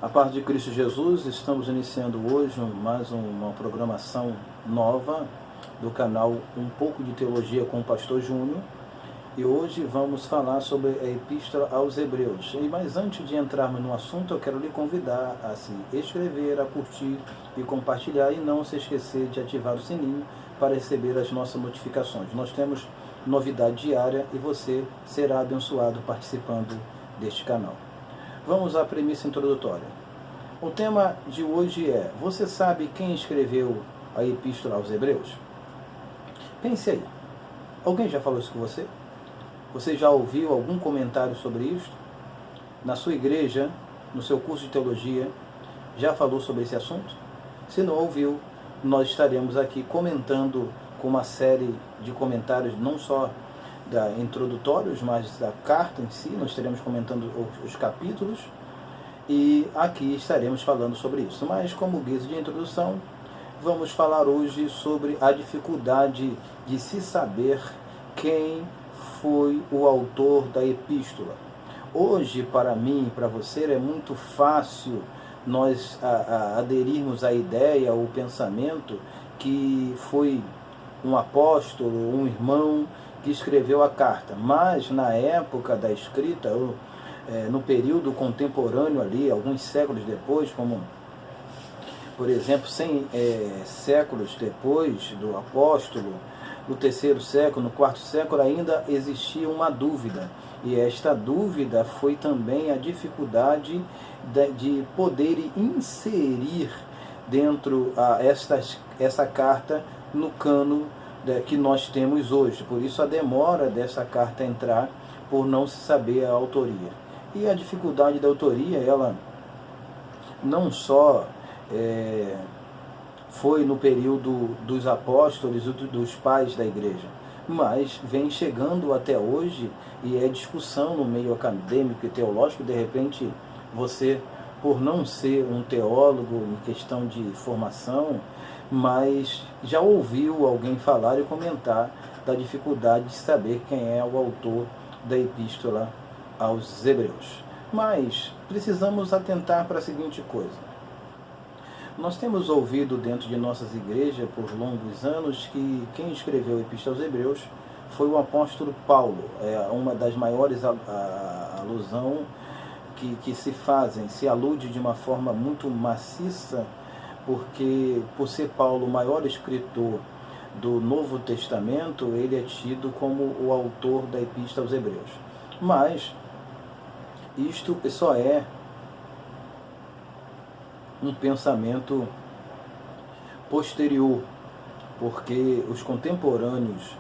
A paz de Cristo Jesus, estamos iniciando hoje mais uma programação nova do canal Um Pouco de Teologia com o Pastor Júnior. E hoje vamos falar sobre a Epístola aos Hebreus. Mas antes de entrarmos no assunto, eu quero lhe convidar a se inscrever, a curtir e compartilhar e não se esquecer de ativar o sininho para receber as nossas notificações. Nós temos novidade diária e você será abençoado participando deste canal. Vamos à premissa introdutória. O tema de hoje é: você sabe quem escreveu a Epístola aos Hebreus? Pense aí. Alguém já falou isso com você? Você já ouviu algum comentário sobre isso? Na sua igreja, no seu curso de teologia, já falou sobre esse assunto? Se não ouviu, nós estaremos aqui comentando com uma série de comentários, não só introdutórios, mas da carta em si. Nós estaremos comentando os capítulos e aqui estaremos falando sobre isso. Mas como guisa de introdução, vamos falar hoje sobre a dificuldade de se saber quem foi o autor da epístola. Hoje, para mim e para você, é muito fácil nós aderirmos à ideia, ao pensamento que foi um apóstolo, um irmão que escreveu a carta. Mas na época da escrita, no período contemporâneo ali, alguns séculos depois, como por exemplo 100 séculos depois do apóstolo, no terceiro século, no quarto século, ainda existia uma dúvida. E esta dúvida foi também a dificuldade de poder inserir dentro essa carta no cano que nós temos hoje. Por isso a demora dessa carta entrar, por não se saber a autoria. E a dificuldade da autoria, ela não só foi no período dos apóstolos e dos pais da igreja, mas vem chegando até hoje e é discussão no meio acadêmico e teológico. De repente, você, por não ser um teólogo em questão de formação, mas já ouviu alguém falar e comentar da dificuldade de saber quem é o autor da Epístola aos Hebreus. Mas precisamos atentar para a seguinte coisa. Nós temos ouvido dentro de nossas igrejas por longos anos que quem escreveu a Epístola aos Hebreus foi o apóstolo Paulo. É uma das maiores alusão que se alude de uma forma muito maciça, porque por ser Paulo o maior escritor do Novo Testamento, ele é tido como o autor da Epístola aos Hebreus. Mas isto só é um pensamento posterior, porque os contemporâneos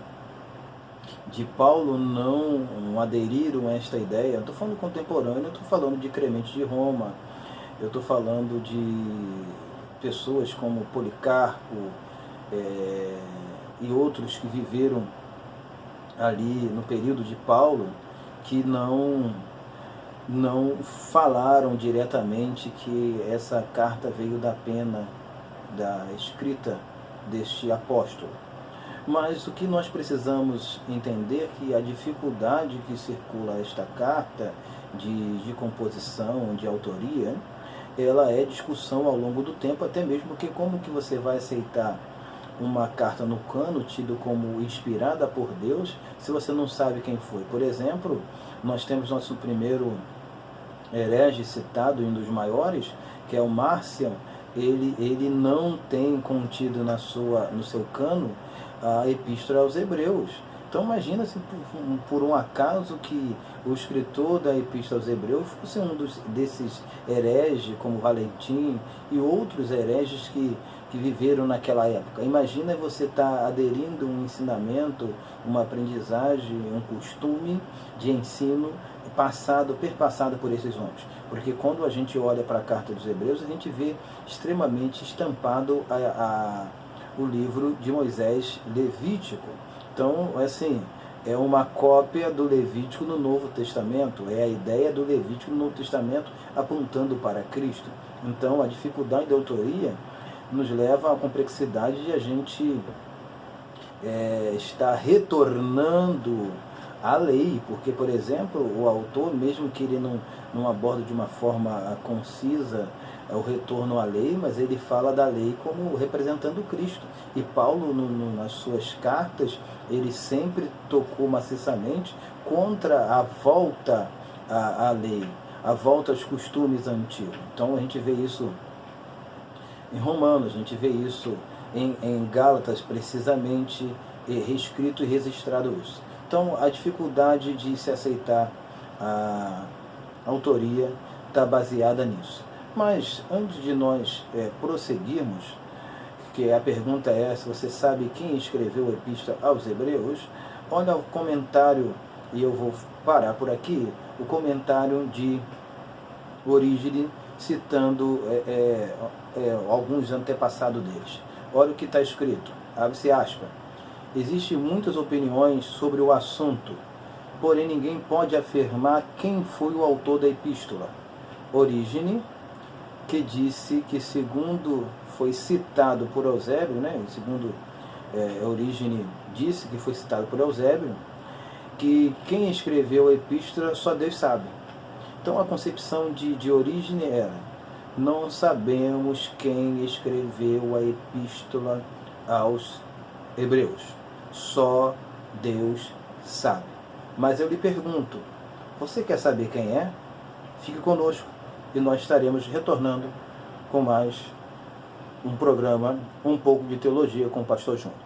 de Paulo não aderiram a esta ideia. Eu estou falando contemporâneo, eu estou falando de Clemente de Roma, eu estou falando de pessoas como Policarpo e outros que viveram ali no período de Paulo, que não falaram diretamente que essa carta veio da pena da escrita deste apóstolo. Mas o que nós precisamos entender é que a dificuldade que circula esta carta de composição, de autoria, ela é discussão ao longo do tempo, até mesmo porque como que você vai aceitar uma carta no cano, tido como inspirada por Deus, se você não sabe quem foi? Por exemplo, nós temos nosso primeiro herege citado, um dos maiores, que é o Marcion. Ele não tem contido no seu cano a Epístola aos Hebreus. Então imagina se por um acaso que o escritor da Epístola aos Hebreus fosse um desses hereges, como Valentim e outros hereges que viveram naquela época. Imagina você estar aderindo a um ensinamento, uma aprendizagem, um costume de ensino perpassado por esses homens. Porque quando a gente olha para a carta dos Hebreus, a gente vê extremamente estampado o livro de Moisés Levítico. Então, assim, é uma cópia do Levítico no Novo Testamento, é a ideia do Levítico no Novo Testamento apontando para Cristo. Então, a dificuldade da autoria nos leva à complexidade de a gente estar retornando a lei, porque, por exemplo, o autor, mesmo que ele não aborde de uma forma concisa o retorno à lei, mas ele fala da lei como representando Cristo. E Paulo, nas suas cartas, ele sempre tocou maciçamente contra a volta à lei, a volta aos costumes antigos. Então a gente vê isso em Romanos, a gente vê isso em Gálatas, precisamente, reescrito e registrado isso. Então a dificuldade de se aceitar a autoria está baseada nisso. Mas antes de nós prosseguirmos, que a pergunta é se você sabe quem escreveu a Epístola aos Hebreus, olha o comentário, e eu vou parar por aqui, o comentário de Orígenes, citando alguns antepassados deles. Olha o que está escrito, abre-se aspas. Existem muitas opiniões sobre o assunto, porém ninguém pode afirmar quem foi o autor da epístola. Orígenes, que disse que, segundo foi citado por Eusébio, segundo Orígenes disse que foi citado por Eusébio, que quem escreveu a epístola só Deus sabe. Então a concepção de Orígenes era: não sabemos quem escreveu a epístola aos Hebreus, só Deus sabe. Mas eu lhe pergunto, você quer saber quem é? Fique conosco e nós estaremos retornando com mais um programa Um Pouco de Teologia com o Pastor Júnior.